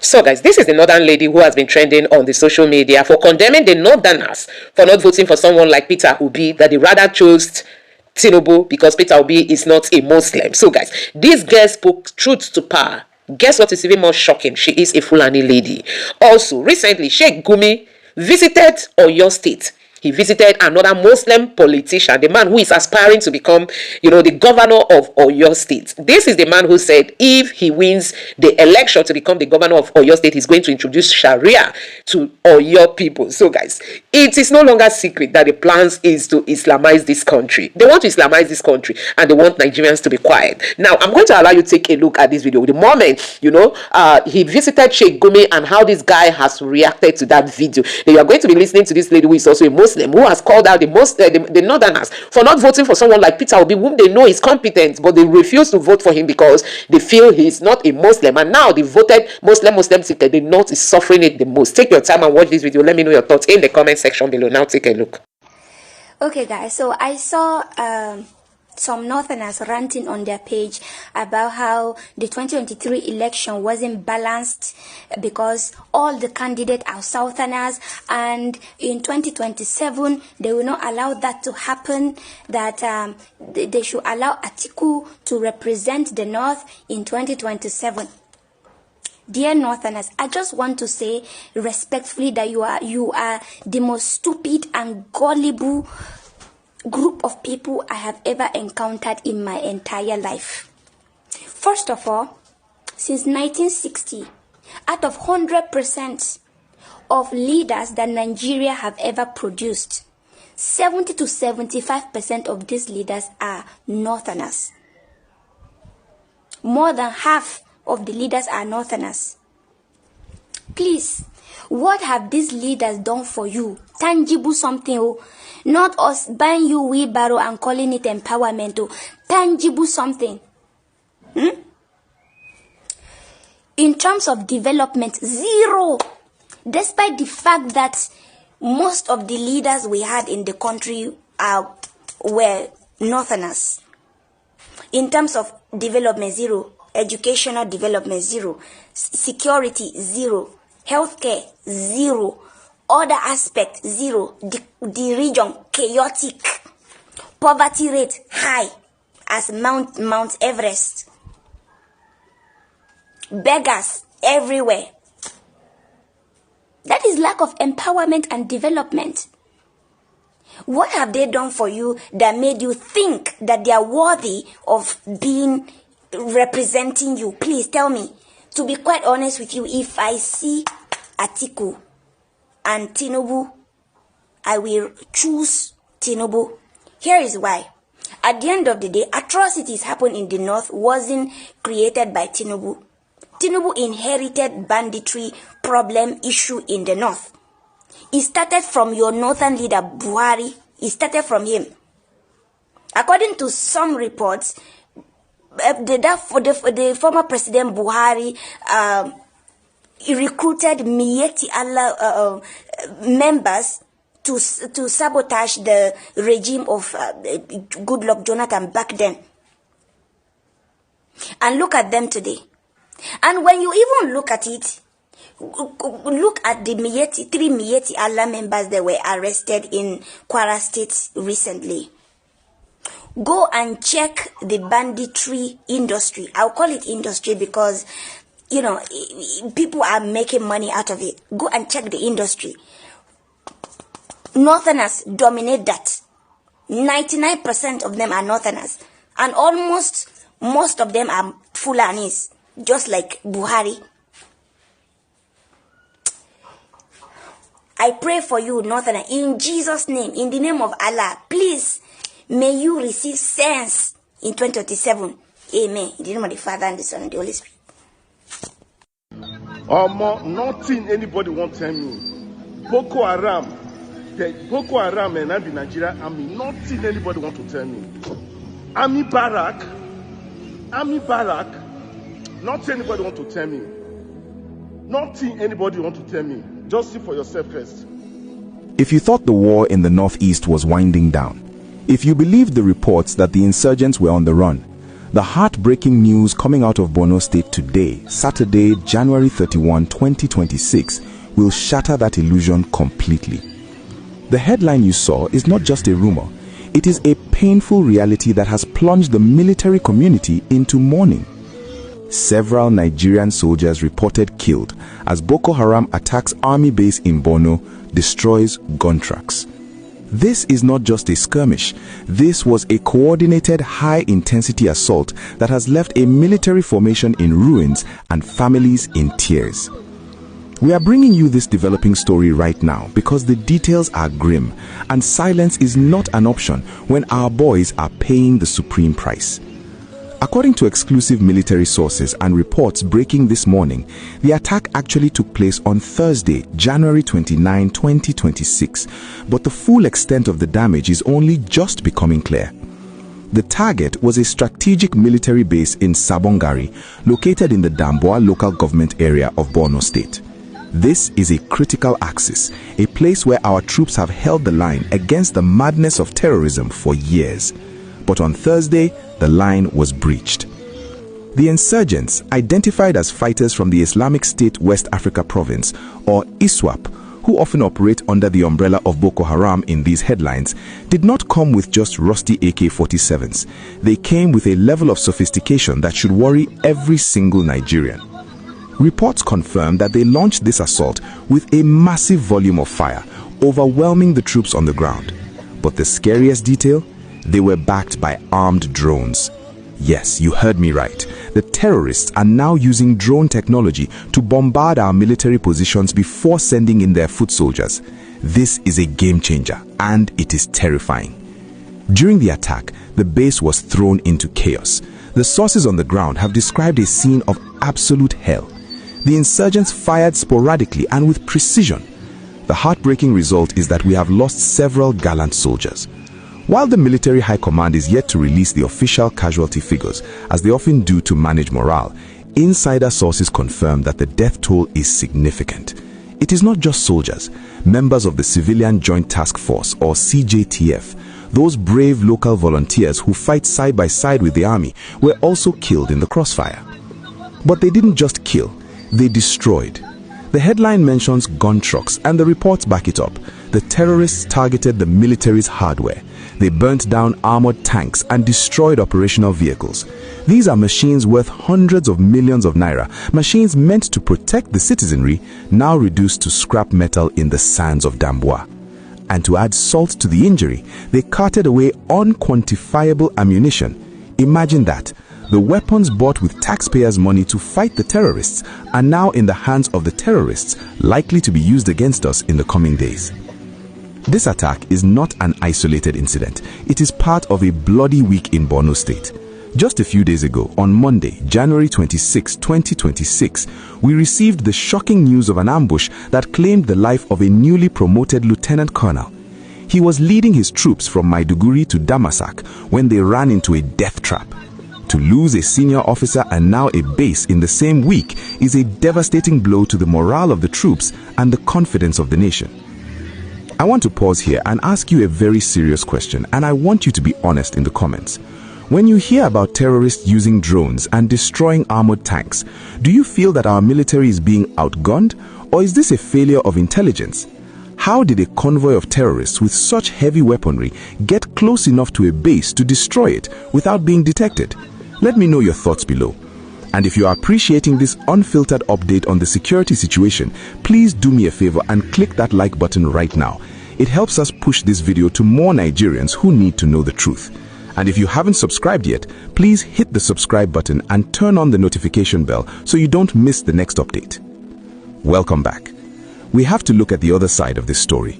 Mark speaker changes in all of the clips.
Speaker 1: So guys, this is the northern lady who has been trending on the social media for condemning the northerners for not voting for someone like Peter Obi, that they rather chose Tinubu because Peter Obi is not a Muslim. So guys, this girl spoke truth to power. Guess what is even more shocking? She is a Fulani lady. Also, recently, Sheikh Gumi visited Oyo State. He visited another Muslim politician, the man who is aspiring to become, the governor of Oyo State. This is the man who said if he wins the election to become the governor of Oyo State, he's going to introduce Sharia to Oyo people. So guys, it is no longer secret that the plans is to Islamize this country. They want to Islamize this country and they want Nigerians to be quiet. Now, I'm going to allow you to take a look at this video. The moment, he visited Sheikh Gumi and how this guy has reacted to that video. Then you are going to be listening to this lady who is also a Muslim, who has called out the northerners for not voting for someone like Peter Obi, whom they know is competent, but they refuse to vote for him because they feel he is not a Muslim. And now the voted Muslim ticket, the North is suffering it the most. Take your time and watch this video. Let me know your thoughts in the comment section below. Now take a look.
Speaker 2: Okay guys, so I saw some northerners ranting on their page about how the 2023 election wasn't balanced because all the candidates are southerners, and in 2027 they will not allow that to happen, that they should allow Atiku to represent the north in 2027. Dear northerners, I just want to say respectfully that you are the most stupid and gullible group of people I have ever encountered in my entire life. First of all, since 1960, out of 100% of leaders that Nigeria have ever produced, 70 to 75% of these leaders are northerners. More than half of the leaders are northerners. Please, what have these leaders done for you? Tangible something, not us buying you wheelbarrow and calling it empowerment. Tangible something. In terms of development, zero. Despite the fact that most of the leaders we had in the country were northerners. In terms of development, zero. Educational development, zero. Security, zero. Healthcare, zero. Other aspect, zero. The region, chaotic. Poverty rate, high as Mount Everest. Beggars everywhere. That is lack of empowerment and development. What have they done for you that made you think that they are worthy of representing you? Please tell me. To be quite honest with you, if I see Atiku and Tinubu, I will choose Tinubu. Here is why. At the end of the day, atrocities happen in the north wasn't created by Tinubu. Tinubu inherited banditry problem issue in the north. It started from your northern leader Buhari. It started from him. According to some reports, the former President Buhari he recruited Miyetti Allah members to sabotage the regime of Goodluck Jonathan back then. And look at them today. And when you even look at it, look at the three Miyetti Allah members that were arrested in Kwara State recently. Go and check the banditry industry. I'll call it industry because, people are making money out of it. Go and check the industry. Northerners dominate that. 99% of them are Northerners. And almost most of them are Fulanis, just like Buhari. I pray for you, Northerner, in Jesus' name, in the name of Allah, please, may you receive sense in 2027. Amen. In the name of the Father, and the Son, and the Holy Spirit.
Speaker 3: Nothing anybody won't tell me. Boko Haram and the Nigerian army, nothing anybody want to tell me. Army barrack, nothing anybody want to tell me. Nothing anybody want to tell me. Just see for yourself first.
Speaker 4: If you thought the war in the northeast was winding down, if you believed the reports that the insurgents were on the run, The heartbreaking news coming out of Borno State today, Saturday, January 31, 2026, will shatter that illusion completely. The headline you saw is not just a rumor. It is a painful reality that has plunged the military community into mourning. Several Nigerian soldiers reported killed as Boko Haram attacks army base in Borno, destroys gun trucks. This is not just a skirmish. This was a coordinated high-intensity assault that has left a military formation in ruins and families in tears. We are bringing you this developing story right now because the details are grim and silence is not an option when our boys are paying the supreme price. According to exclusive military sources and reports breaking this morning, the attack actually took place on Thursday, January 29, 2026, but the full extent of the damage is only just becoming clear. The target was a strategic military base in Sabongari, located in the Damboa local government area of Borno State. This is a critical axis, a place where our troops have held the line against the madness of terrorism for years. But on Thursday, the line was breached. The insurgents, identified as fighters from the Islamic State West Africa Province, or ISWAP, who often operate under the umbrella of Boko Haram in these headlines, did not come with just rusty AK-47s. They came with a level of sophistication that should worry every single Nigerian. Reports confirm that they launched this assault with a massive volume of fire, overwhelming the troops on the ground. But the scariest detail? They were backed by armed drones. Yes, you heard me right. The terrorists are now using drone technology to bombard our military positions before sending in their foot soldiers. This is a game changer, and it is terrifying. During the attack, the base was thrown into chaos. The sources on the ground have described a scene of absolute hell. The insurgents fired sporadically and with precision. The heartbreaking result is that we have lost several gallant soldiers. While the military high command is yet to release the official casualty figures, as they often do to manage morale, insider sources confirm that the death toll is significant. It is not just soldiers. Members of the Civilian Joint Task Force, or CJTF, those brave local volunteers who fight side by side with the army, were also killed in the crossfire. But they didn't just kill, they destroyed. The headline mentions gun trucks, and the reports back it up. The terrorists targeted the military's hardware. They burnt down armored tanks and destroyed operational vehicles. These are machines worth hundreds of millions of naira, machines meant to protect the citizenry, now reduced to scrap metal in the sands of Damboa. And to add salt to the injury, they carted away unquantifiable ammunition. Imagine that. The weapons bought with taxpayers' money to fight the terrorists are now in the hands of the terrorists, likely to be used against us in the coming days. This attack is not an isolated incident. It is part of a bloody week in Borno State. Just a few days ago, on Monday, January 26, 2026, we received the shocking news of an ambush that claimed the life of a newly promoted lieutenant colonel. He was leading his troops from Maiduguri to Damasak when they ran into a death trap. To lose a senior officer and now a base in the same week is a devastating blow to the morale of the troops and the confidence of the nation. I want to pause here and ask you a very serious question, and I want you to be honest in the comments. When you hear about terrorists using drones and destroying armored tanks, do you feel that our military is being outgunned, or is this a failure of intelligence? How did a convoy of terrorists with such heavy weaponry get close enough to a base to destroy it without being detected? Let me know your thoughts below. And if you are appreciating this unfiltered update on the security situation, please do me a favor and click that like button right now. It helps us push this video to more Nigerians who need to know the truth. And if you haven't subscribed yet, please hit the subscribe button and turn on the notification bell so you don't miss the next update. Welcome back. We have to look at the other side of this story.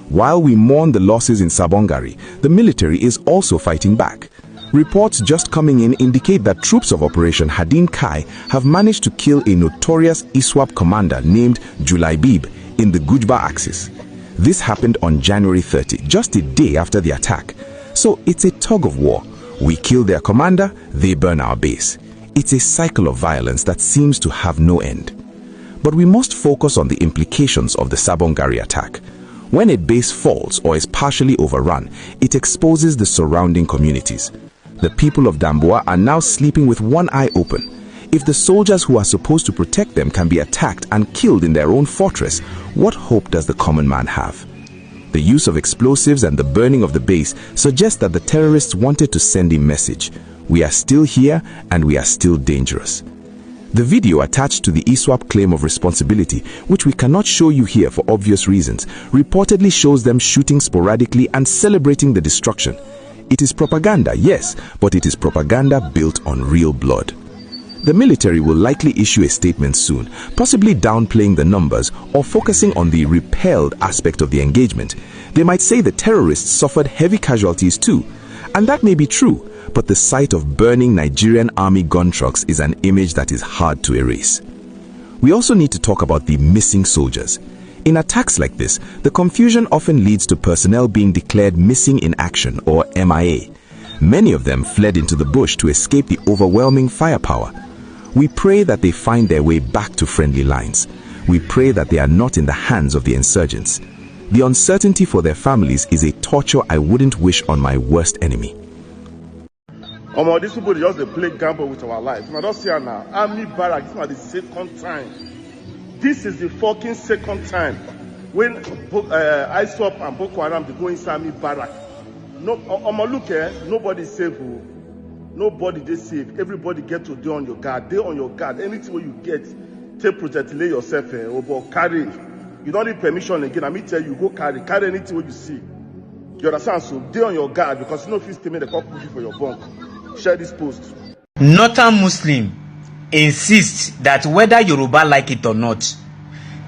Speaker 4: While we mourn the losses in Sabongari, the military is also fighting back. Reports just coming in indicate that troops of Operation Hadin Kai have managed to kill a notorious ISWAP commander named Julaibib in the Gujba axis. This happened on January 30, just a day after the attack. So it's a tug of war. We kill their commander, they burn our base. It's a cycle of violence that seems to have no end. But we must focus on the implications of the Sabongari attack. When a base falls or is partially overrun, it exposes the surrounding communities. The people of Damboa are now sleeping with one eye open. If the soldiers who are supposed to protect them can be attacked and killed in their own fortress, what hope does the common man have? The use of explosives and the burning of the base suggest that the terrorists wanted to send a message. We are still here and we are still dangerous. The video attached to the ISWAP claim of responsibility, which we cannot show you here for obvious reasons, reportedly shows them shooting sporadically and celebrating the destruction. It is propaganda, yes, but it is propaganda built on real blood. The military will likely issue a statement soon, possibly downplaying the numbers or focusing on the repelled aspect of the engagement. They might say the terrorists suffered heavy casualties too, and that may be true, but the sight of burning Nigerian army gun trucks is an image that is hard to erase. We also need to talk about the missing soldiers. In attacks like this, the confusion often leads to personnel being declared missing in action or MIA. Many of them fled into the bush to escape the overwhelming firepower. We pray that they find their way back to friendly lines. We pray that they are not in the hands of the insurgents. The uncertainty for their families is a torture I wouldn't wish on my worst enemy.
Speaker 3: These people just they play gamble with our life. Now don't see now. Army barrack. This is the second time. This is the fucking second time when ISWAP and Boko Haram they go inside army barrack. No, look here. Nobody safe. Nobody they safe. Everybody get to do on your guard. They on your guard. Anything where you get, take project, lay yourself or carry. You don't need permission again. I mean tell you, go carry anything where you see. You understand? So they on your guard because you know if you still make the call push you for your bunk. Share this post.
Speaker 5: Northern Muslim insists that whether Yoruba like it or not,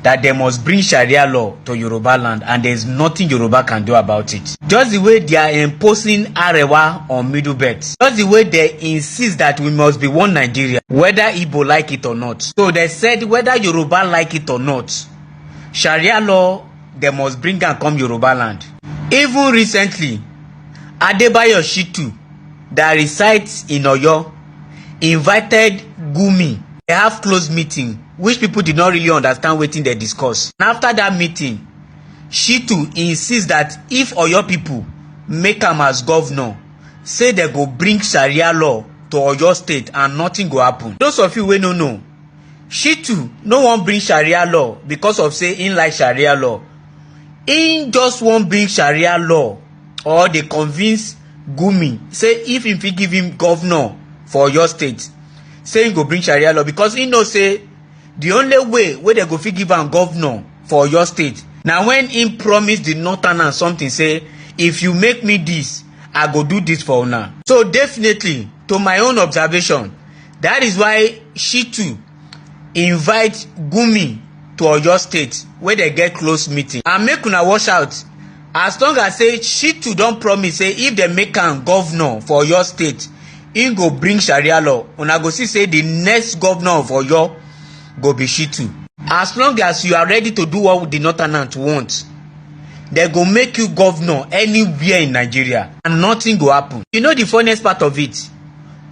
Speaker 5: that they must bring Sharia law to Yoruba land and there is nothing Yoruba can do about it. Just the way they are imposing Arewa on Middle Belt. Just the way they insist that we must be one Nigeria, whether Igbo like it or not. So they said whether Yoruba like it or not, Sharia law, they must bring and come Yoruba land. Even recently, Adebayo Shitu, that resides in Oyo, invited Gumi. They have close meeting, which people did not really understand what they discuss. And after that meeting, Shitu insists that if Oyo people make him as governor, say they go bring Sharia law to Oyo state and nothing go happen. Those of you who no know, Shitu no one bring Sharia law because of say in like Sharia law. In just one bring Sharia law, or they convince Gumi say if he give him governor for your state, say he go bring Sharia law because he know say the only way where they go give him governor for your state. Now when he promise the northerners something, say if you make me this, I go do this for una. So definitely, to my own observation, that is why Shitu invite Gumi to Oyo state where they get close meeting. And make una watch out. As long as say Shitu don't promise say if they make am governor for your state, he go bring Sharia law. Una go see say the next governor of Oyo go be Shitu. As long as you are ready to do what the northerners want, they go make you governor anywhere in Nigeria and nothing go happen. You know the funniest part of it?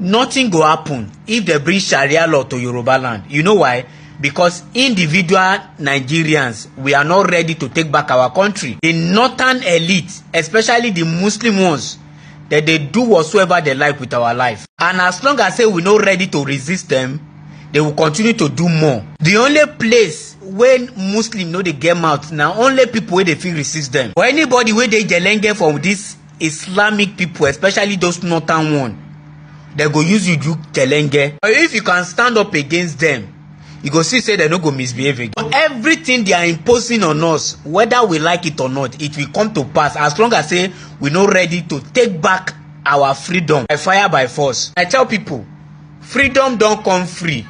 Speaker 5: Nothing go happen if they bring Sharia law to Yoruba land. You know why? Because individual Nigerians, we are not ready to take back our country. The northern elite, especially the Muslim ones, that they do whatsoever they like with our life. And as long as say we're not ready to resist them, they will continue to do more. The only place when Muslim know they get out now, only people where they feel resist them. For anybody where they jelenge from these Islamic people, especially those northern one, they go use you do jelenge. But if you can stand up against them, you go see say they no go misbehave again. But everything they are imposing on us, whether we like it or not, it will come to pass as long as say we're not ready to take back our freedom by fire by force. I tell people, freedom don't come free.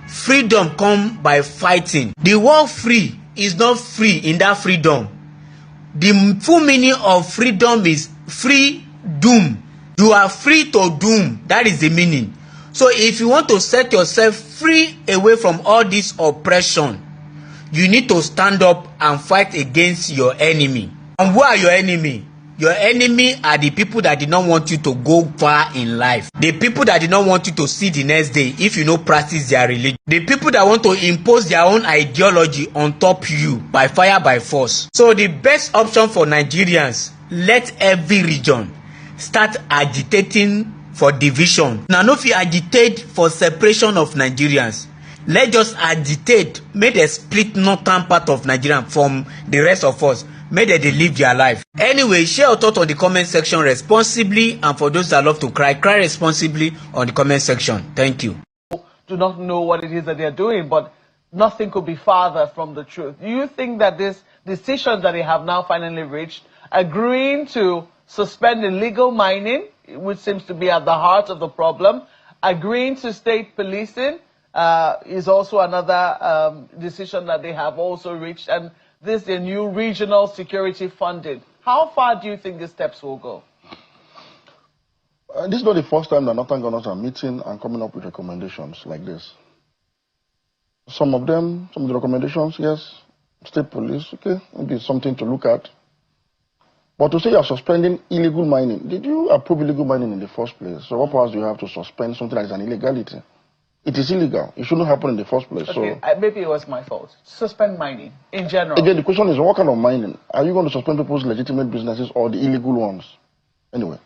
Speaker 5: Freedom come by fighting. The word free is not free in that freedom. The full meaning of freedom is free doom. You are free to doom. That is the meaning. So if you want to set yourself free away from all this oppression, you need to stand up and fight against your enemy. And who are your enemy? Your enemy are the people that did not want you to go far in life. The people that did not want you to see the next day if you don't practice their religion. The people that want to impose their own ideology on top of you by fire by force. So the best option for Nigerians, let every region start agitating for division. Now no fit agitate for separation of Nigerians. Let's just agitate, make dem split northern part of Nigeria from the rest of us. Make dem dey live their life. Anyway, share your thoughts on the comment section responsibly, and for those that love to cry, cry responsibly on the comment section. Thank you.
Speaker 6: Do not know what it is that they're doing, but nothing could be farther from the truth. Do you think that this decision that they have now finally reached, agreeing to suspend illegal mining, which seems to be at the heart of the problem, agreeing to state policing, is also another decision that they have also reached, and this is a new regional security funding. How far do you think these steps will go?
Speaker 3: This is not the first time that northern governors are meeting and coming up with recommendations like this. Some of the recommendations, yes, state police, okay, maybe something to look at. But to say you're suspending illegal mining, did you approve illegal mining in the first place? So what powers do you have to suspend something that is an illegality? It is illegal. It shouldn't happen in the first place.
Speaker 6: Okay,
Speaker 3: so
Speaker 6: maybe it was my fault. Suspend mining in general.
Speaker 3: Again, the question is, what kind of mining? Are you going to suspend people's legitimate businesses or the illegal ones? Anyway,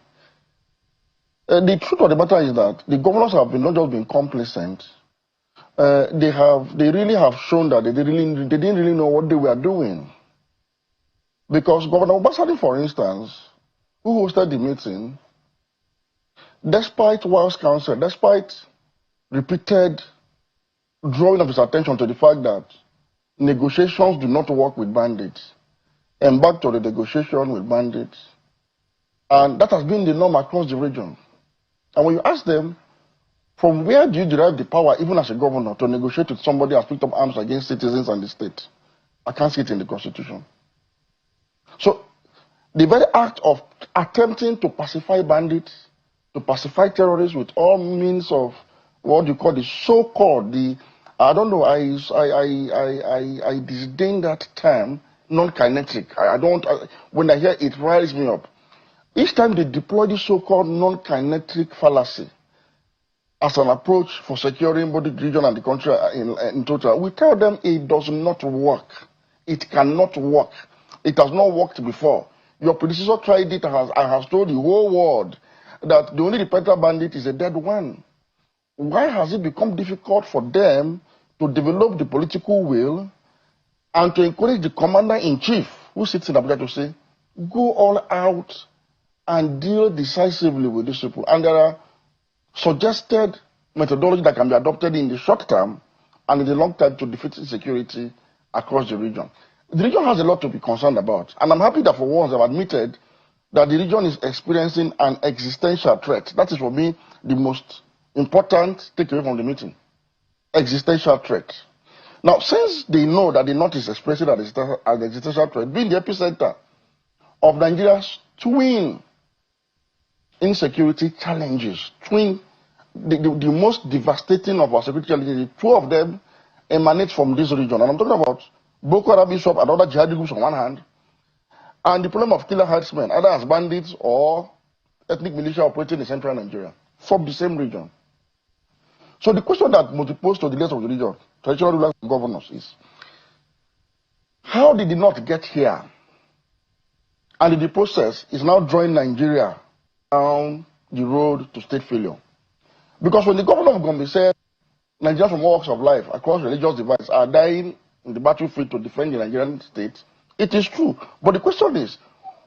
Speaker 3: the truth of the matter is that the governors have not just been complacent. They really have shown that they didn't really know what they were doing. Because Governor Obasani, for instance, who hosted the meeting, despite Wales Council, despite repeated drawing of his attention to the fact that negotiations do not work with bandits, embarked on the negotiation with bandits, and that has been the norm across the region. And when you ask them, from where do you derive the power, even as a governor, to negotiate with somebody who has picked up arms against citizens and the state? I can't see it in the Constitution. So, the very act of attempting to pacify bandits, to pacify terrorists with all means of what you call the so-called, I don't know, I disdain that term, non-kinetic. When I hear it, it riles me up. Each time they deploy this so-called non-kinetic fallacy as an approach for securing both the region and the country in total, we tell them it does not work. It cannot work. It has not worked before. Your predecessor tried it and has told the whole world that the only repentant bandit is a dead one. Why has it become difficult for them to develop the political will and to encourage the commander-in-chief who sits in Abuja to say, go all out and deal decisively with these people? And there are suggested methodologies that can be adopted in the short term and in the long term to defeat insecurity across the region. The region has a lot to be concerned about, and I'm happy that for once I've admitted that the region is experiencing an existential threat. That is for me the most important takeaway from the meeting. Existential threat. Now, since they know that the North is expressing an existential threat, being the epicenter of Nigeria's twin insecurity challenges, the most devastating of our security challenges, two of them emanate from this region. And I'm talking about Boko Haram Bishop and other jihadi groups on one hand, and the problem of killer herdsmen, either as bandits or ethnic militia operating in central Nigeria, from the same region. So the question that must be posed to the leaders of the region, traditional rulers and governors, is how did the North get here? And in the process is now drawing Nigeria down the road to state failure. Because when the governor of Gombe said Nigerians from all walks of life across religious divides are dying in the battlefield to defend the Nigerian state, it is true. But the question is,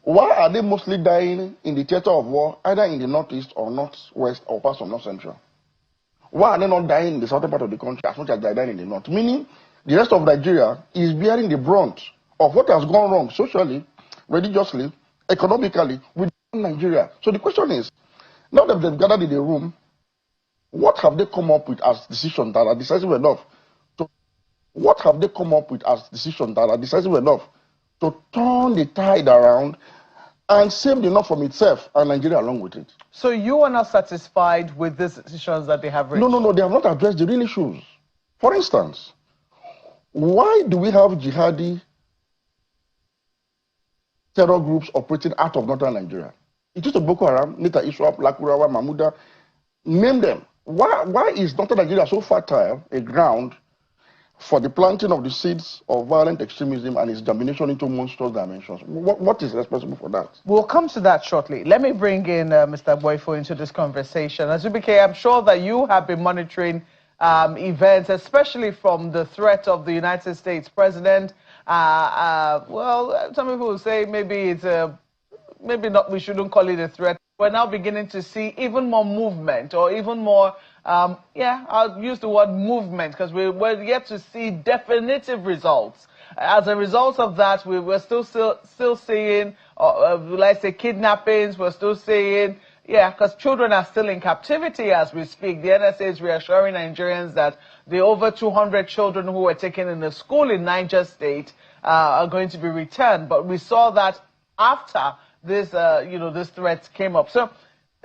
Speaker 3: why are they mostly dying in the theater of war, either in the northeast or northwest or parts of north central? Why are they not dying in the southern part of the country as much as they are dying in the north? Meaning, the rest of Nigeria is bearing the brunt of what has gone wrong socially, religiously, economically with Nigeria. So the question is, now that they've gathered in the room, what have they come up with as decisions that are decisive enough to turn the tide around and save the North from itself and Nigeria along with it?
Speaker 6: So you are not satisfied with these decisions that they have reached?
Speaker 3: No, they have not addressed the real issues. For instance, why do we have jihadi terror groups operating out of northern Nigeria? It is the Boko Haram, Nita Iswap, Lakurawa, Mahmuda, name them. Why is northern Nigeria so fertile a ground for the planting of the seeds of violent extremism and its domination into monstrous dimensions. What is responsible for that?
Speaker 6: We'll come to that shortly. Let me bring in Mr. Boyfo into this conversation. Azubike, I'm sure that you have been monitoring events, especially from the threat of the United States president. Well, some people will say maybe it's maybe not. We shouldn't call it a threat. We're now beginning to see even more movement, or even more. I'll use the word movement because we're yet to see definitive results. As a result of that, we're still seeing, let's say, kidnappings. We're still seeing, because children are still in captivity as we speak. The NSA is reassuring Nigerians that the over 200 children who were taken in a school in Niger State are going to be returned. But we saw that after this, this threat came up. So,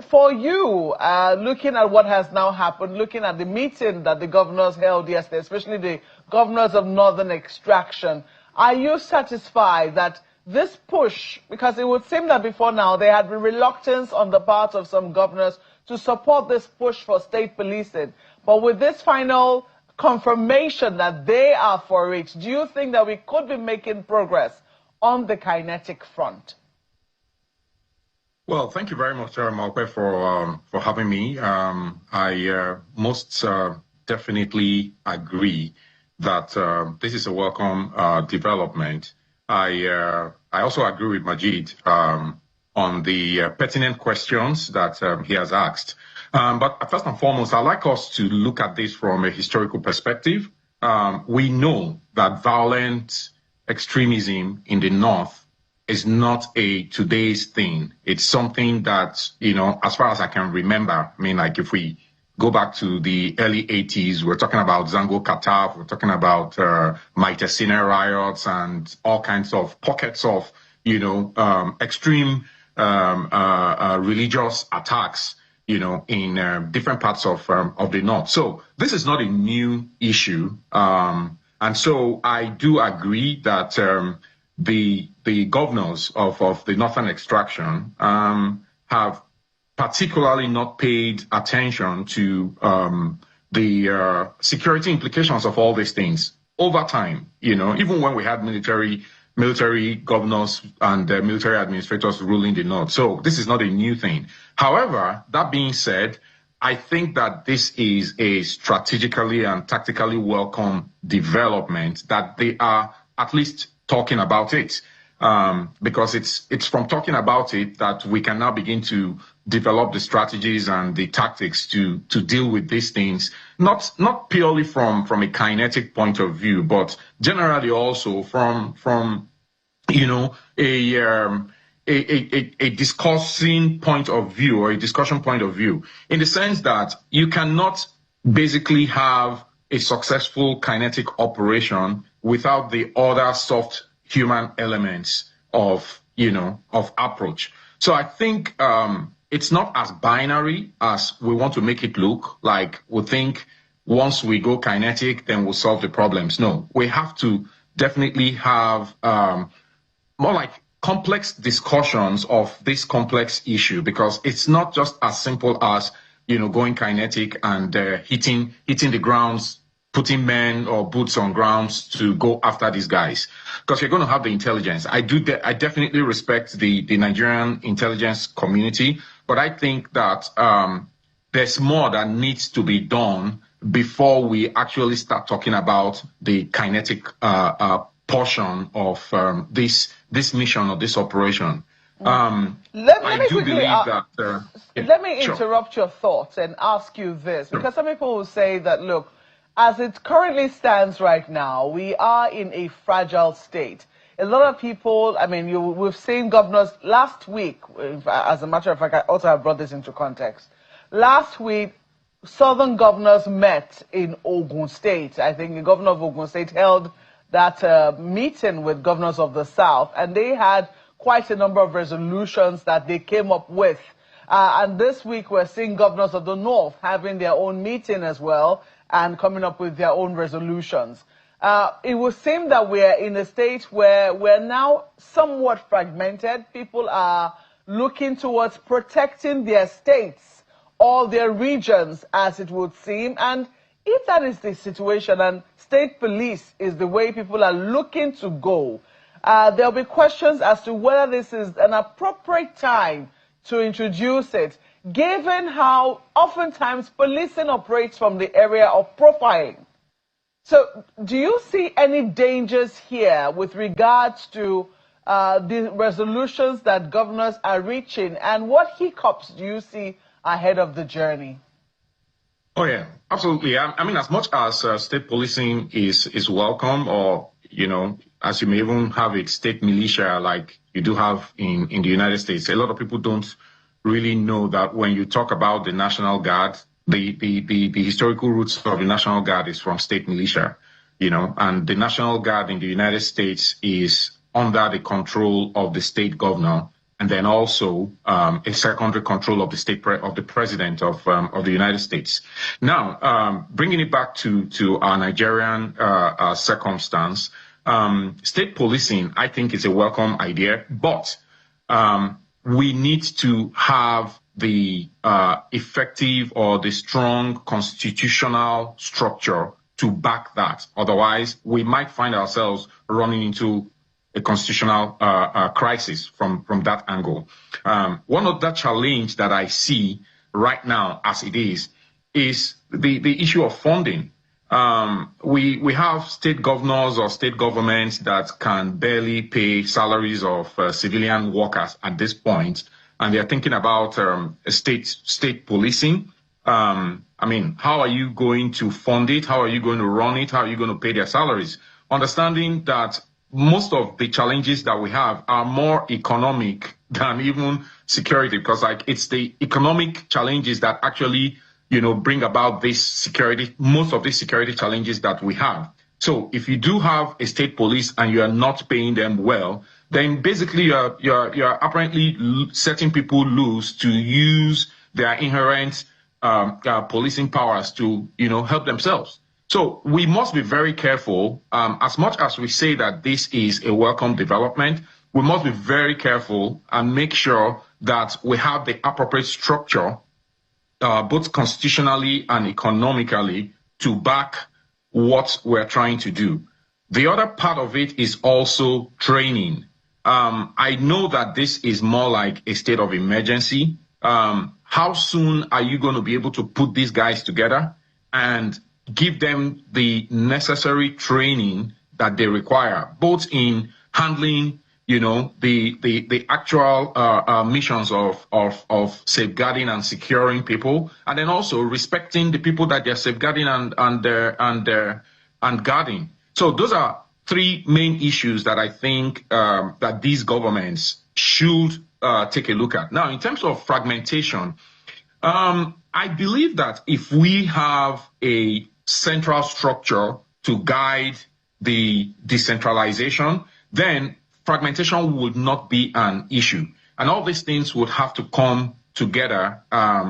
Speaker 6: for you, looking at what has now happened, looking at the meeting that the governors held yesterday, especially the governors of northern extraction, are you satisfied that this push, because it would seem that before now there had been reluctance on the part of some governors to support this push for state policing, but with this final confirmation that they are for it, do you think that we could be making progress on the kinetic front?
Speaker 7: Well, thank you very much, Malpe, for having me. I most definitely agree that this is a welcome development. I also agree with Majid on the pertinent questions that he has asked. But first and foremost, I'd like us to look at this from a historical perspective. We know that violent extremism in the North is not a today's thing. It's something that, as far as I can remember, like if we go back to the early 80s, we're talking about Zango Kataf, we're talking about Maitesina riots and all kinds of pockets of, extreme religious attacks, in different parts of the North. So this is not a new issue. And so I do agree that the governors of the northern extraction have particularly not paid attention to the security implications of all these things over time. Even when we had military governors and military administrators ruling the North. So this is not a new thing. However, that being said, I think that this is a strategically and tactically welcome development that they are at least talking about it, because it's from talking about it that we can now begin to develop the strategies and the tactics to deal with these things, not purely from a kinetic point of view, but generally also from a discussing point of view, or a discussion point of view, in the sense that you cannot basically have a successful kinetic operation without the other soft human elements of approach. So I think it's not as binary as we want to make it look like. We think once we go kinetic, then we'll solve the problems. No, we have to definitely have more like complex discussions of this complex issue, because it's not just as simple as, going kinetic and hitting the grounds, putting men or boots on grounds to go after these guys, because you're going to have the intelligence. I definitely respect the Nigerian intelligence community, but I think that there's more that needs to be done before we actually start talking about the kinetic portion of this mission or this operation.
Speaker 6: Let me interrupt your thoughts and ask you this, because some people will say that, look, as it currently stands right now, we are in a fragile state. A lot of people, we've seen governors last week, as a matter of fact, I also have brought this into context. Last week, southern governors met in Ogun State. I think the governor of Ogun State held that meeting with governors of the South, and they had quite a number of resolutions that they came up with. And this week, we're seeing governors of the North having their own meeting as well, and coming up with their own resolutions. It would seem that we're in a state where we're now somewhat fragmented. People are looking towards protecting their states, or their regions, as it would seem. And if that is the situation and state police is the way people are looking to go, there'll be questions as to whether this is an appropriate time to introduce it, given how oftentimes policing operates from the area of profiling. So do you see any dangers here with regards to the resolutions that governors are reaching, and what hiccups do you see ahead of the journey?
Speaker 7: Oh yeah, absolutely. I mean, as much as state policing is welcome, or as you may even have a state militia like you do have in the United States, a lot of people don't really know that when you talk about the National Guard, the historical roots of the National Guard is from state militia, and the National Guard in the United States is under the control of the state governor, and then also a secondary control of the president of the United States. Now, bringing it back to our Nigerian circumstance, state policing, I think, is a welcome idea, but we need to have the effective or the strong constitutional structure to back that. Otherwise, we might find ourselves running into a constitutional crisis from that angle. One of the challenge that I see right now as it is the issue of funding. We have state governors or state governments that can barely pay salaries of civilian workers at this point, and they're thinking about state policing. I mean, how are you going to fund it? How are you going to run it? How are you going to pay their salaries? Understanding that most of the challenges that we have are more economic than even security, because it's the economic challenges that actually bring about most of these security challenges that we have. So if you do have a state police and you are not paying them well, then basically you're apparently setting people loose to use their inherent policing powers to help themselves. So we must be very careful. As much as we say that this is a welcome development, we must be very careful and make sure that we have the appropriate structure, both constitutionally and economically, to back what we're trying to do. The other part of it is also training. I know that this is more like a state of emergency. How soon are you going to be able to put these guys together and give them the necessary training that they require, both in handling, the actual missions of safeguarding and securing people, and then also respecting the people that they're safeguarding and guarding. So those are three main issues that I think that these governments should take a look at. Now, in terms of fragmentation, I believe that if we have a central structure to guide the decentralization, then fragmentation would not be an issue. And all these things would have to come together.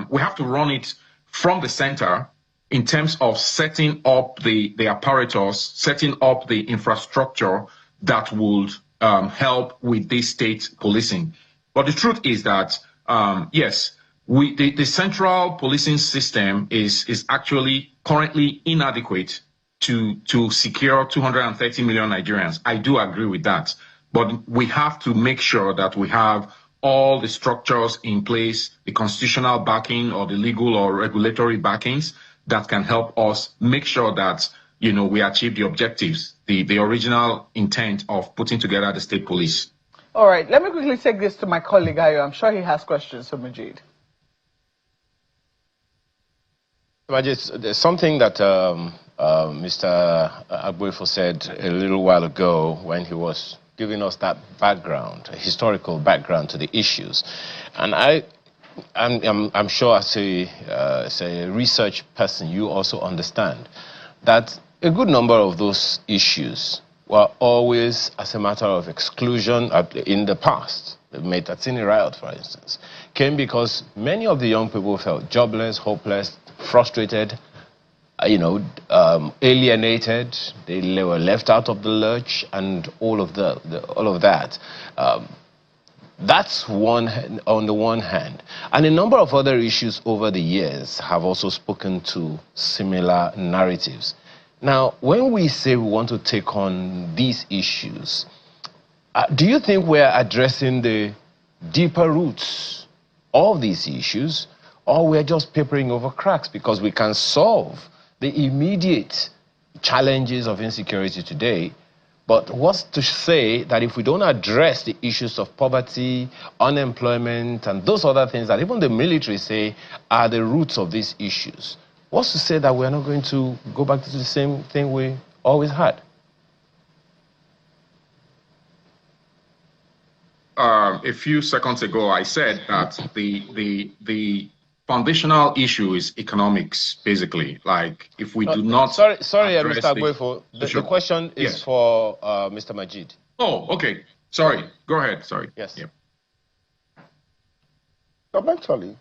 Speaker 7: We have to run it from the center in terms of setting up the apparatus, setting up the infrastructure that would help with this state policing. But the truth is that, yes, the central policing system is actually currently inadequate to secure 230 million Nigerians. I do agree with that. But we have to make sure that we have all the structures in place, the constitutional backing or the legal or regulatory backings that can help us make sure that, we achieve the objectives, the original intent of putting together the state police.
Speaker 6: All right, let me quickly take this to my colleague, Ayo. I'm sure he has questions for Majid.
Speaker 8: There's something that Mr. Agbuefo said a little while ago when he was giving us that background, a historical background to the issues. And I'm sure as a research person, you also understand that a good number of those issues were always as a matter of exclusion in the past. The Metatsini riot, for instance, came because many of the young people felt jobless, hopeless, frustrated, alienated. They were left out of the lurch, and all of that. That's on the one hand. And a number of other issues over the years have also spoken to similar narratives. Now, when we say we want to take on these issues, do you think we're addressing the deeper roots of these issues, or we're just papering over cracks because we can solve the immediate challenges of insecurity today? But what's to say that if we don't address the issues of poverty, unemployment, and those other things that even the military say are the roots of these issues, what's to say that we're not going to go back to the same thing we always had?
Speaker 7: A few seconds ago, I said that the foundational issue is economics, basically. Like, if we do not...
Speaker 8: Sorry, Mr. Agwefo. The question is for Mr. Majid.
Speaker 7: Oh, okay. Sorry. Go ahead. Sorry.
Speaker 8: Yes.
Speaker 7: Yeah.
Speaker 9: Fundamentally,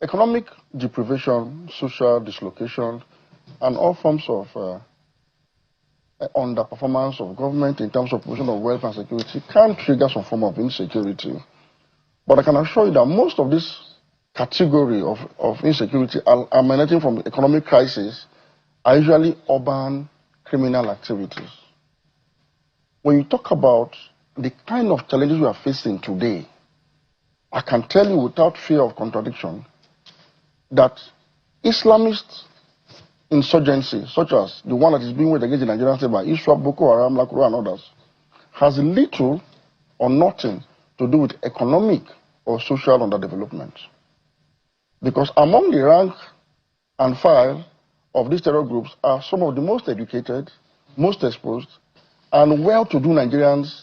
Speaker 9: economic deprivation, social dislocation, and all forms of underperformance of government in terms of provision of wealth and security can trigger some form of insecurity. But I can assure you that most of this category of insecurity emanating from economic crisis are usually urban criminal activities. When you talk about the kind of challenges we are facing today, I can tell you without fear of contradiction that Islamist insurgency, such as the one that is being waged against the Nigerian state by ISWAP, Boko Haram, Lakuru, and others, has little or nothing to do with economic or social underdevelopment. Because among the rank and file of these terror groups are some of the most educated, most exposed, and well-to-do Nigerians,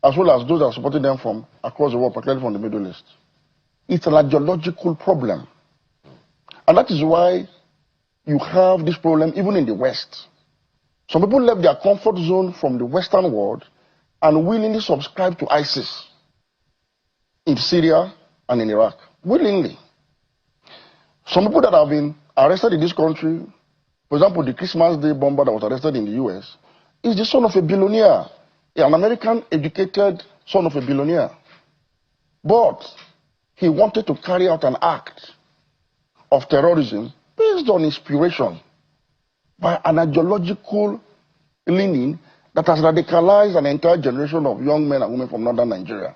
Speaker 9: as well as those that are supporting them from across the world, particularly from the Middle East. It's an ideological problem. And that is why you have this problem even in the West. Some people left their comfort zone from the Western world and willingly subscribe to ISIS in Syria and in Iraq. Willingly. Some people that have been arrested in this country, for example, the Christmas Day bomber that was arrested in the US, is the son of a billionaire, an American educated son of a billionaire. But he wanted to carry out an act of terrorism based on inspiration by an ideological leaning that has radicalized an entire generation of young men and women from northern Nigeria.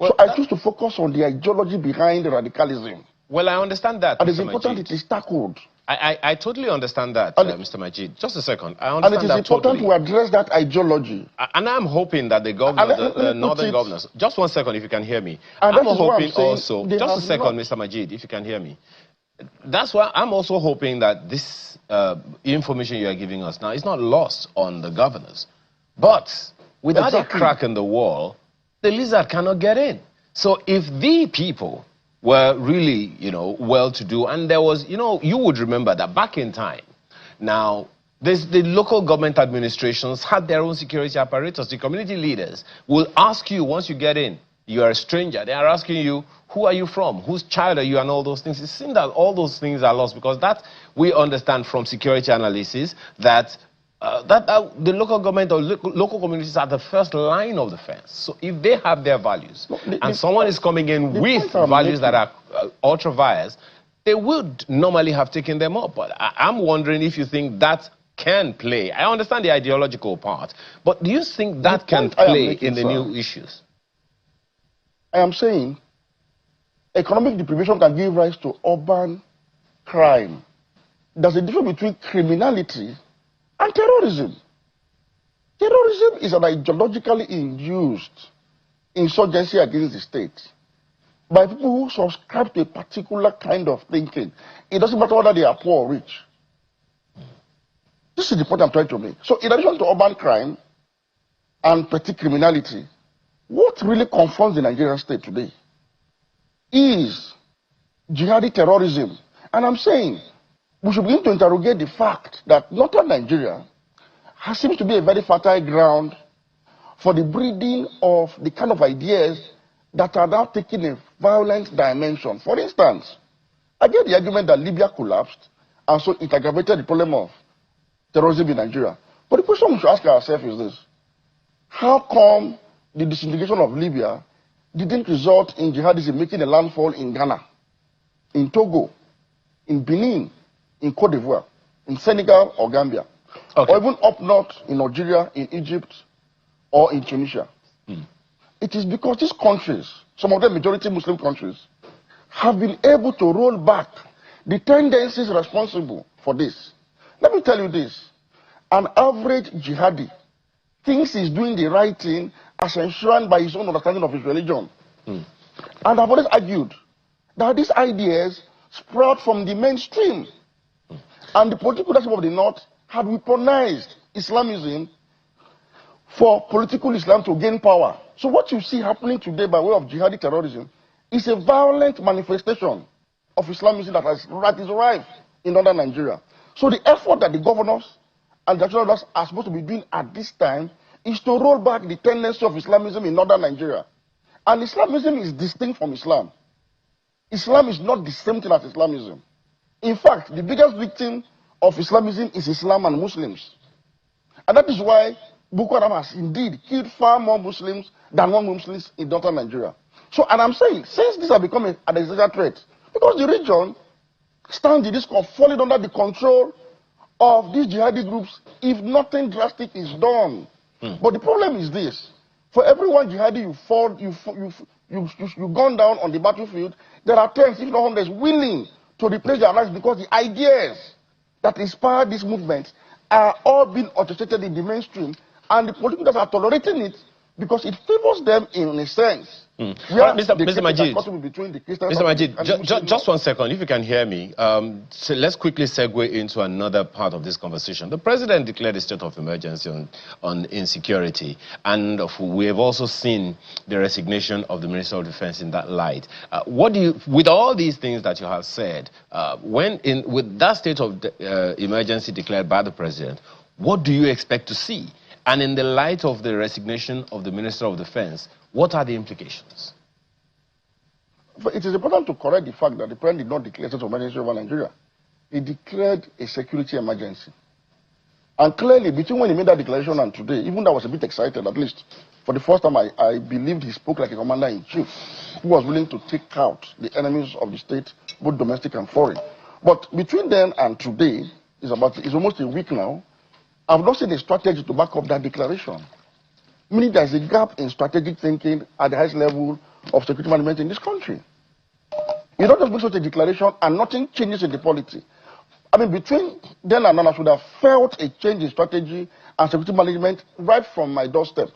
Speaker 9: Well, so I choose to focus on the ideology behind radicalism.
Speaker 8: Well, I understand that.
Speaker 9: And it's important it is tackled.
Speaker 8: I totally understand that, Mr. Majid. Just a second. I understand that.
Speaker 9: And it is important to address that ideology.
Speaker 8: And I'm hoping that the governor, the northern governors, just one second if you can hear me. I'm hoping also, just a second, Mr. Majid, if you can hear me. That's why I'm also hoping that this information you are giving us now is not lost on the governors. But without a crack in the wall, the lizard cannot get in. So if the people were really, well-to-do, and there was, you would remember that back in time, now, the local government administrations had their own security apparatus. The community leaders will ask you once you get in, you are a stranger. They are asking you, who are you from? Whose child are you? And all those things. It seems that all those things are lost because that we understand from security analysis that the local government or local communities are the first line of defense. So if they have their values and someone is coming in with values that are ultra-vires, they would normally have taken them up. But I'm wondering if you think that can play. I understand the ideological part, but do you think that can play in the new issues?
Speaker 9: I am saying economic deprivation can give rise to urban crime. There's a difference between criminality and terrorism. Terrorism is an ideologically induced insurgency against the state by people who subscribe to a particular kind of thinking. It doesn't matter whether they are poor or rich. This is the point I'm trying to make. So in addition to urban crime and petty criminality, what really confronts the Nigerian state today is jihadi terrorism. And I'm saying we should begin to interrogate the fact that northern Nigeria seems to be a very fertile ground for the breeding of the kind of ideas that are now taking a violent dimension. For instance, I get the argument that Libya collapsed and so it aggravated the problem of terrorism in Nigeria. But the question we should ask ourselves is this: how come the disintegration of Libya didn't result in jihadism making a landfall in Ghana, in Togo, in Benin, in Cote d'Ivoire, in Senegal or Gambia, or even up north in Nigeria, in Egypt, or in Tunisia. It is because these countries, some of them majority Muslim countries, have been able to roll back the tendencies responsible for this. Let me tell you this. An average jihadi thinks he's doing the right thing as enshrined by his own understanding of his religion. And I've always argued that these ideas sprout from the mainstream. And the political leadership of the North had weaponized Islamism for political Islam to gain power. So what you see happening today by way of jihadi terrorism is a violent manifestation of Islamism that is rife in northern Nigeria. So the effort that the governors and the national leaders are supposed to be doing at this time is to roll back the tendency of Islamism in northern Nigeria. And Islamism is distinct from Islam. Islam is not the same thing as Islamism. In fact, the biggest victim of Islamism is Islam and Muslims. And that is why Boko Haram has indeed killed far more Muslims than non-Muslims in northern Nigeria. So, and I'm saying, since this has become an existential threat, because the region stands the risk of falling under the control of these jihadi groups if nothing drastic is done. But the problem is this: for every one jihadi you've gone down on the battlefield, there are tens, if not hundreds, willing to replace their lives because the ideas that inspired this movement are all being orchestrated in the mainstream, and the political leaders are tolerating it because it favors them in a sense.
Speaker 8: Mr. Majid,
Speaker 9: Mr.
Speaker 8: Majid, just 1 second, if you can hear me. So let's quickly segue into another part of this conversation. The president declared a state of emergency on insecurity, and we have also seen the resignation of the Minister of Defense in that light. What do you, with all these things that you have said, with that state of emergency declared by the president, what do you expect to see? And in the light of the resignation of the Minister of Defense, what are the implications?
Speaker 9: It is important to correct the fact that the president did not declare a state of emergency over Nigeria. He declared a security emergency. And clearly, between when he made that declaration and today, even though I was a bit excited, at least for the first time, I believed he spoke like a commander-in-chief who was willing to take out the enemies of the state, both domestic and foreign. But between then and today, it's almost a week now, I've not seen a strategy to back up that declaration. Meaning there's a gap in strategic thinking at the highest level of security management in this country. You don't just make such a declaration and nothing changes in the polity. I mean, between then and now, I should have felt a change in strategy and security management right from my doorstep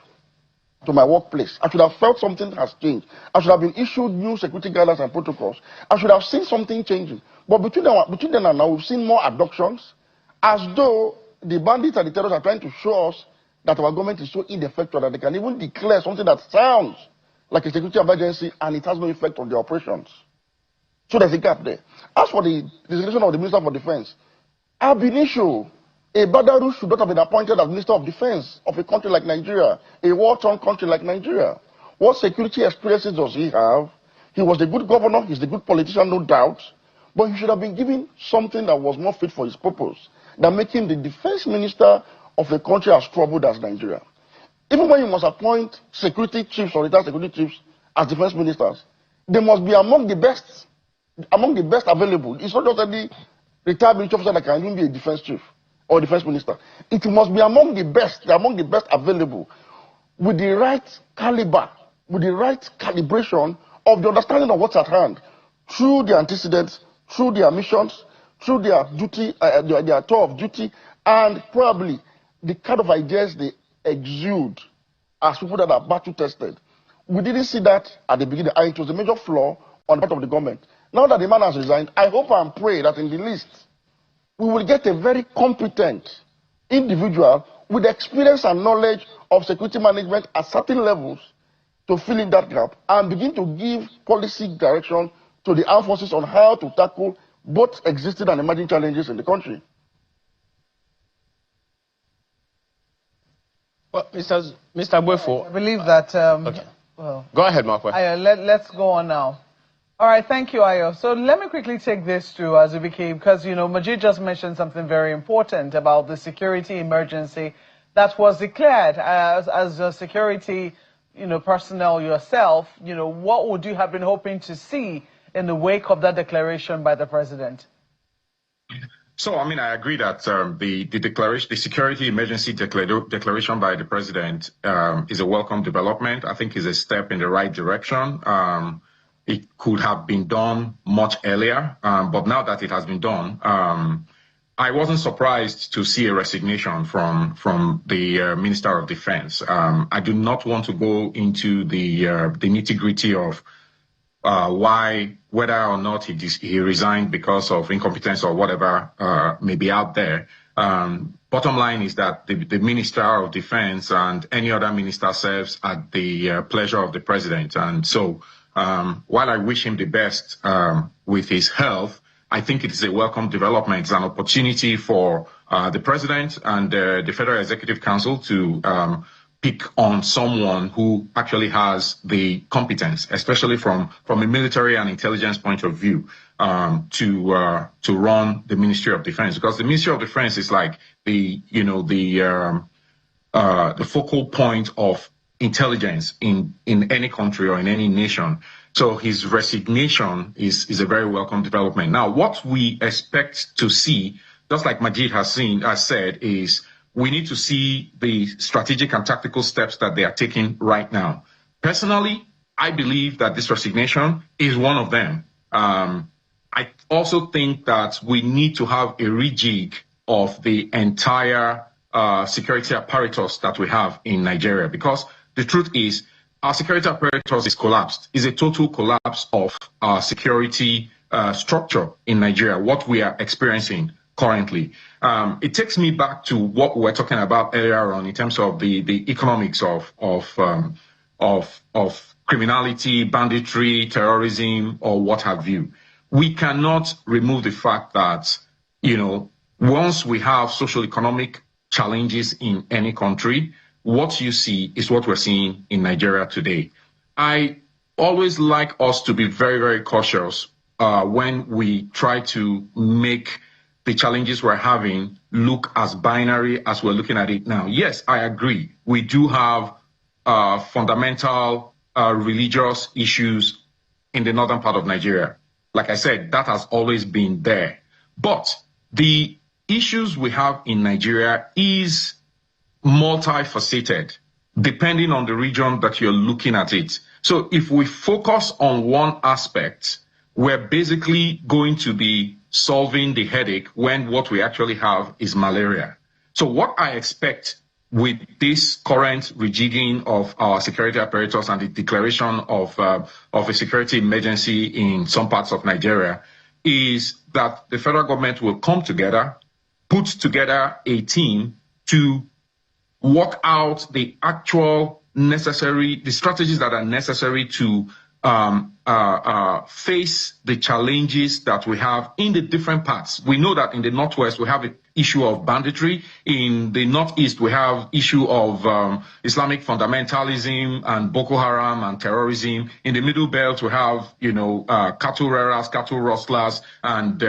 Speaker 9: to my workplace. I should have felt something has changed. I should have been issued new security guidelines and protocols. I should have seen something changing. But between then and now, we've seen more abductions, as though the bandits and the terrorists are trying to show us that our government is so ineffectual that they can even declare something that sounds like a security emergency and it has no effect on the operations. So there's a gap there. As for the resignation of the Minister for Defense, ab initio, a Badaru should not have been appointed as Minister of Defense of a country like Nigeria, a war-torn country like Nigeria. What security experiences does he have? He was a good governor, he's a good politician, no doubt, but he should have been given something that was more fit for his purpose than making the defense minister of a country as troubled as Nigeria. Even when you must appoint security chiefs or retired security chiefs as defense ministers, they must be among the best available. It's not just any retired military officer that can even be a defense chief or a defense minister. It must be among the best available, with the right caliber, with the right calibration of the understanding of what's at hand, through their antecedents, through their missions, through their duty, their tour of duty, and probably the kind of ideas they exude as people that are battle tested. We didn't see that at the beginning, and it was a major flaw on the part of the government. Now that the man has resigned, I hope and pray that in the list, we will get a very competent individual with experience and knowledge of security management at certain levels to fill in that gap and begin to give policy direction to the armed forces on how to tackle both existing and emerging challenges in the country.
Speaker 8: Well, Mr. Buefo,
Speaker 6: I believe that...
Speaker 8: okay.
Speaker 6: Well,
Speaker 8: go ahead, Mark.
Speaker 6: Ayo, let's go on now. All right, thank you, Ayo. So let me quickly take this to Azubike, because, you know, Majid just mentioned something very important about the security emergency that was declared as a security personnel yourself, what would you have been hoping to see in the wake of that declaration by the president?
Speaker 7: So, I mean, I agree that the security emergency declaration by the president is a welcome development. I think it's a step in the right direction. It could have been done much earlier, but now that it has been done, I wasn't surprised to see a resignation from the Minister of Defense. I do not want to go into the nitty-gritty of why, whether or not he resigned because of incompetence or whatever may be out there. Bottom line is that the Minister of Defense and any other minister serves at the pleasure of the president. And so while I wish him the best with his health, I think it is a welcome development. It's an opportunity for the president and the Federal Executive Council to pick on someone who actually has the competence, especially from a military and intelligence point of view, to run the Ministry of Defense. Because the Ministry of Defense is like the focal point of intelligence in any country or in any nation. So his resignation is a very welcome development. Now, what we expect to see, just like Majid has said, is we need to see the strategic and tactical steps that they are taking right now. Personally, I believe that this resignation is one of them. I also think that we need to have a rejig of the entire security apparatus that we have in Nigeria, because the truth is our security apparatus is collapsed. It's a total collapse of our security structure in Nigeria, what we are experiencing currently. It takes me back to what we were talking about earlier on in terms of the economics of criminality, banditry, terrorism, or what have you. We cannot remove the fact that, once we have social economic challenges in any country, what you see is what we're seeing in Nigeria today. I always like us to be very, very cautious when we try to make the challenges we're having look as binary as we're looking at it now. Yes, I agree. We do have fundamental religious issues in the northern part of Nigeria. Like I said, that has always been there. But the issues we have in Nigeria is multifaceted, depending on the region that you're looking at it. So if we focus on one aspect, we're basically going to be solving the headache when what we actually have is malaria. So what I expect with this current rejigging of our security apparatus and the declaration of a security emergency in some parts of Nigeria is that the federal government will come together, put together a team to work out the actual the strategies that are necessary to face the challenges that we have in the different parts. We know that in the Northwest, we have an issue of banditry. In the Northeast, we have issue of Islamic fundamentalism and Boko Haram and terrorism. In the Middle Belt, we have, cattle rearers, cattle rustlers, and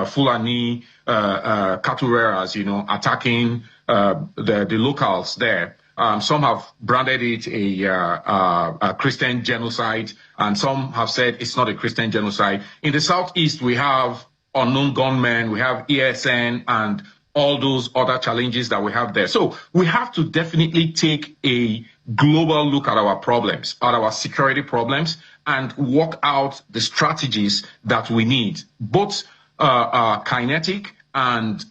Speaker 7: Fulani cattle rearers, attacking the locals there. Some have branded it a Christian genocide, and some have said it's not a Christian genocide. In the Southeast, we have unknown gunmen, we have ESN, and all those other challenges that we have there. So we have to definitely take a global look at our problems, at our security problems, and work out the strategies that we need, both kinetic and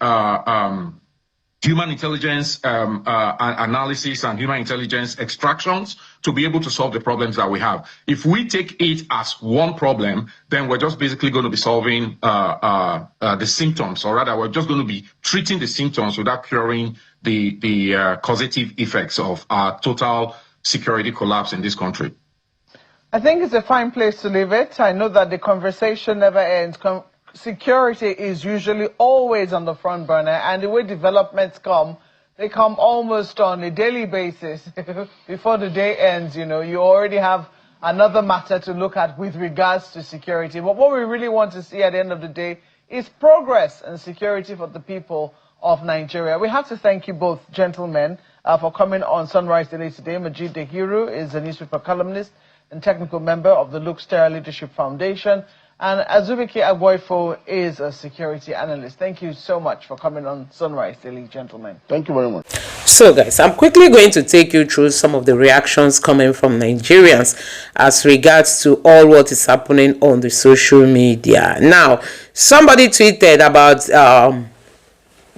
Speaker 7: human intelligence analysis and human intelligence extractions to be able to solve the problems that we have. If we take it as one problem, then we're just basically going to be solving the symptoms, or rather, we're just going to be treating the symptoms without curing the causative effects of our total security collapse in this country.
Speaker 6: I think it's a fine place to leave it. I know that the conversation never ends. Security is usually always on the front burner, and the way developments come, they come almost on a daily basis. Before the day ends, you already have another matter to look at with regards to security. But what we really want to see at the end of the day is progress and security for the people of Nigeria. We have to thank you both, gentlemen, for coming on Sunrise Daily today. Majid Dehiru is a newspaper columnist and technical member of the Luke Sterr Leadership Foundation. And Azubike Agboifo is a security analyst. Thank you so much for coming on Sunrise Daily, gentlemen.
Speaker 9: Thank you very much.
Speaker 1: So guys, I'm quickly going to take you through some of the reactions coming from Nigerians as regards to all what is happening on the social media. Now, somebody tweeted about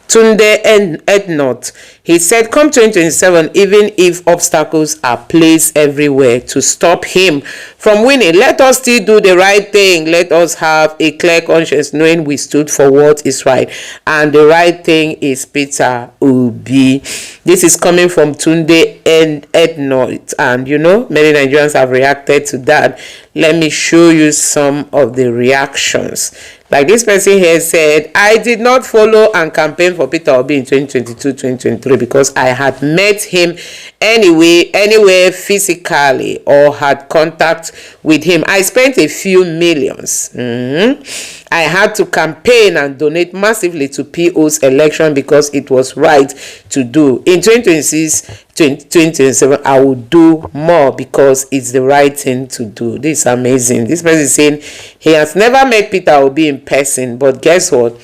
Speaker 1: Tunde Ednot. He said, come 2027, even if obstacles are placed everywhere to stop him from winning, let us still do the right thing. Let us have a clear conscience, knowing we stood for what is right. And the right thing is Peter Obi. This is coming from Tunde Ednot. And you know, many Nigerians have reacted to that. Let me show you some of the reactions. Like this person here said, I did not follow and campaign for Peter Obi in 2022-2023 because I had met him anywhere physically or had contact with him. I spent a few millions. I had to campaign and donate massively to PO's election because it was right to do. In 2026, 2027, I will do more because it's the right thing to do. This is amazing. This person is saying he has never met Peter Obi in person, but guess what?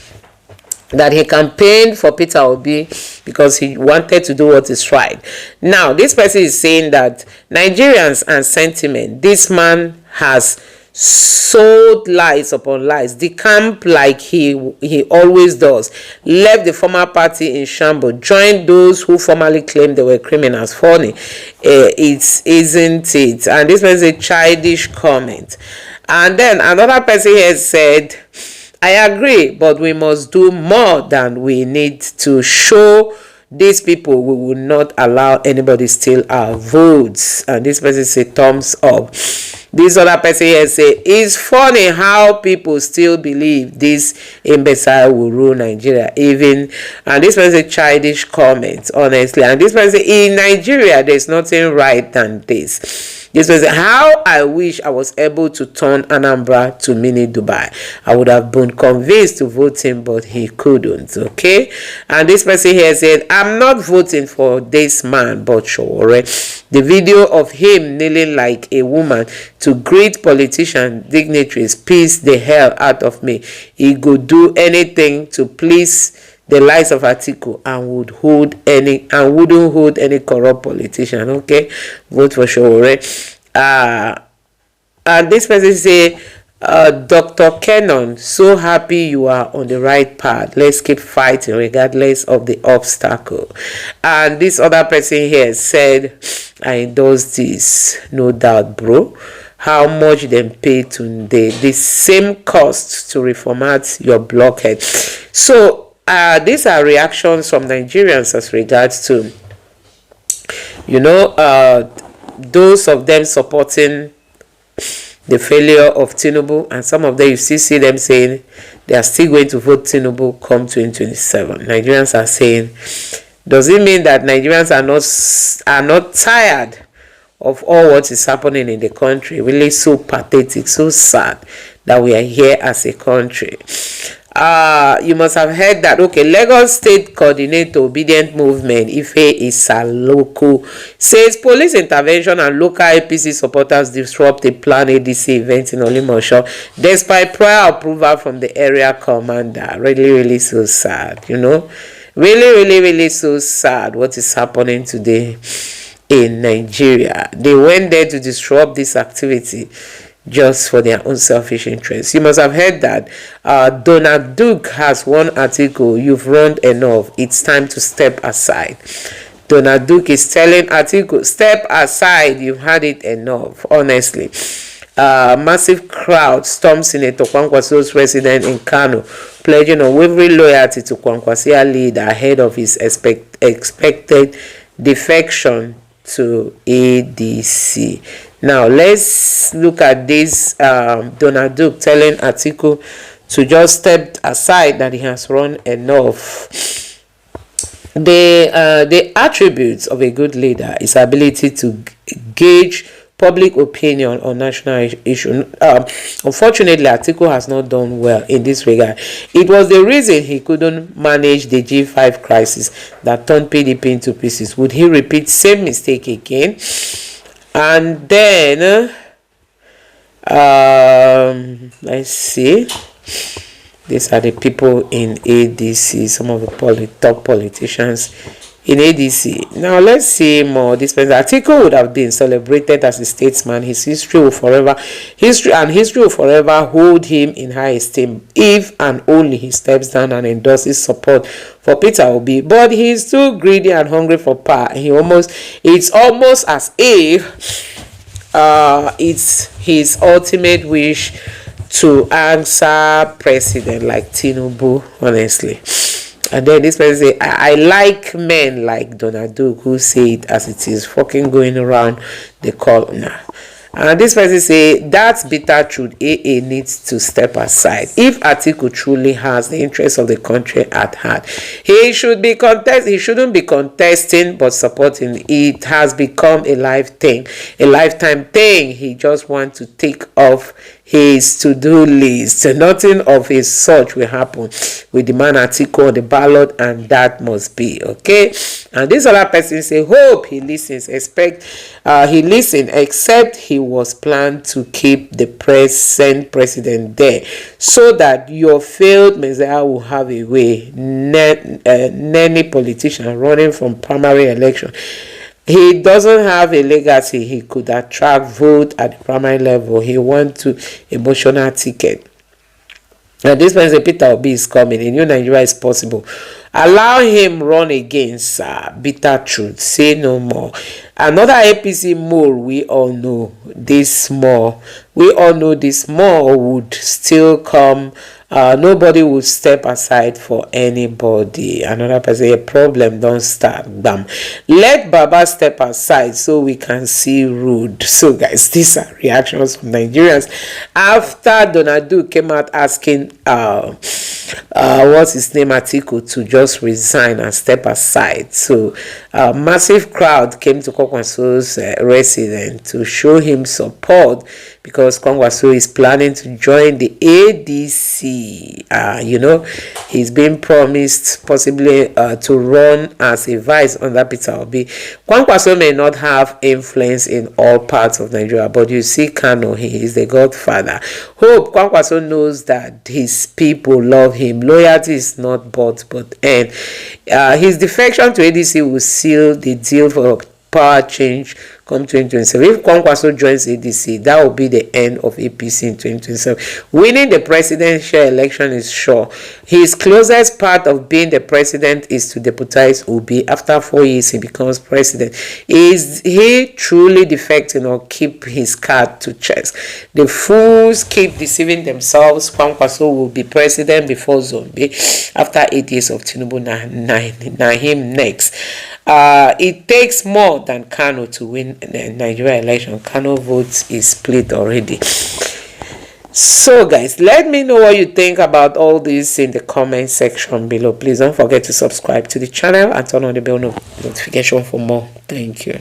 Speaker 1: That he campaigned for Peter Obi because he wanted to do what is right. Now, this person is saying that Nigerians and sentiment, this man has sold lies upon lies. The camp, like he always does, left the former party in shambles, joined those who formerly claimed they were criminals. Funny, isn't it? And this was a childish comment. And then another person here said, I agree, but we must do more than we need to show these people we will not allow anybody steal our votes. And this person say thumbs up. This other person here say, it's funny how people still believe this imbecile will rule Nigeria. Even, and this was a childish comment, honestly. And this person, in Nigeria, there's nothing right than this. This was how I wish I was able to turn Anambra to mini Dubai. I would have been convinced to vote him, but he couldn't. Okay. And this person here said, I'm not voting for this man, but sure. The video of him kneeling like a woman to greet politician dignitaries pissed the hell out of me. He could do anything to please the likes of Atiku and wouldn't hold any corrupt politician. Okay, vote for sure. And this person say, Dr. Kennon, so happy you are on the right path. Let's keep fighting regardless of the obstacle. And this other person here said, I endorse this, no doubt, bro. How much them pay today? The same cost to reformat your blockhead. So these are reactions from Nigerians as regards to, you know, those of them supporting the failure of Tinubu, and some of them you still see them saying they are still going to vote Tinubu come 2027. Nigerians are saying, does it mean that Nigerians are not tired of all what is happening in the country? Really so pathetic, so sad that we are here as a country. You must have heard that, okay, Lagos State Coordinator Obedient Movement, Ife Isaloku, says police intervention and local APC supporters disrupt a planned ADC event in Olimosho despite prior approval from the area commander. Really, really so sad, you know. Really, really, really so sad what is happening today in Nigeria. They went there to disrupt this activity just for their own selfish interests. You must have heard that Donald Duke has one article, you've run enough, it's time to step aside. Donald Duke is telling Atiku, step aside, you've had it enough, honestly. Massive crowd stormed Senator Kwankwaso's residence in Kanu, pledging unwavering loyalty to Kwankwasia leader ahead of his expected defection to ADC. Now, let's look at this Donald Duke telling Atiku to just step aside, that he has run enough. The attributes of a good leader is ability to gauge public opinion on national issue. Unfortunately, Atiku has not done well in this regard. It was the reason he couldn't manage the G5 crisis that turned PDP into pieces. Would he repeat same mistake again? And then let's see. These are the people in ADC, some of the top politicians in ADC. Now let's see more. This person, Atiku would have been celebrated as a statesman. His history will forever hold him in high esteem if and only he steps down and endorses support for Peter Obi. But he's too greedy and hungry for power. It's almost as if it's his ultimate wish to answer president like Tinubu, honestly. And then this person say, I like men like Donald Duke who say it as it is, fucking going around the corner. And this person say, that's bitter truth. AA needs to step aside. If Atiku truly has the interest of the country at heart, he shouldn't be contesting but supporting. It has become a lifetime thing. He just wants to take off his to-do list. Nothing of his such will happen with the man Atiku on the ballot, and that must be okay. And this other person say, hope he listens, except he was planned to keep the present president there so that your failed messiah will have a way. Any politician running from primary election, he doesn't have a legacy. He could attract vote at the primary level. He wants to emotional ticket. And this person, Peter Obi is coming. A new Nigeria is possible. Allow him run against bitter truth. Say no more. Another APC mole, we all know this more. We all know this more would still come. Nobody would step aside for anybody. Another person, a problem don't start. Bam. Let Baba step aside so we can see rude. So guys, these are reactions from Nigerians after Donald Duke came out asking what's his name, Atiku, to just resign and step aside. So massive crowd came to Kwankwaso's residence to show him support because Kwankwaso is planning to join the ADC. He's been promised possibly to run as a vice under Peter Obi. Kwankwaso may not have influence in all parts of Nigeria, but you see Kanu, he is the godfather. Hope Kwankwaso knows that his people love him. Loyalty is not bought but earned. His defection to ADC will seal the deal for power change come 2027. If Kwankwaso joins ADC, that will be the end of APC in 2027. Winning the presidential election is sure. His closest part of being the president is to deputize Obi. After 4 years, he becomes president. Is he truly defecting or keep his card to chest? The fools keep deceiving themselves. Kwankwaso will be president before Zombie. After 8 years of Tinubu, na him next. It takes more than Kanu to win the Nigeria election. Kanu votes is split already. So guys, let me know what you think about all this in the comment section below. Please don't forget to subscribe to the channel and turn on the bell notification for more. Thank you.